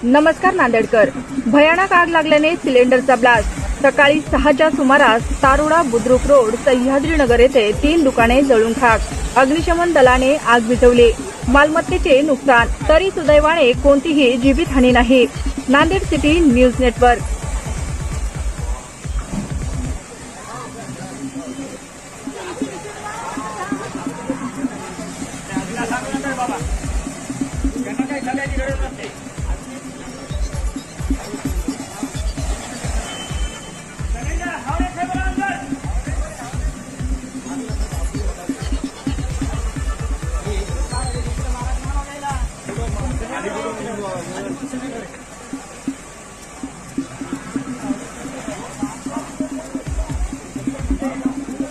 नमस्कार नांदेडकर. भयानक आग लागल्याने सिलेंडरचा ब्लास्ट. सकाळी 6च्या सुमारास तारोडा बुद्रुक रोड सह्याद्रीनगर येथे 3 दुकाने जळून खाक. अग्निशमन दलाने आग विझवली. मालमत्तेचे नुकसान, तरी सुदैवाने कोणतीही जीवितहानी नाही. Nanded city news network. त्यांना काही सांगायची गरज नसते.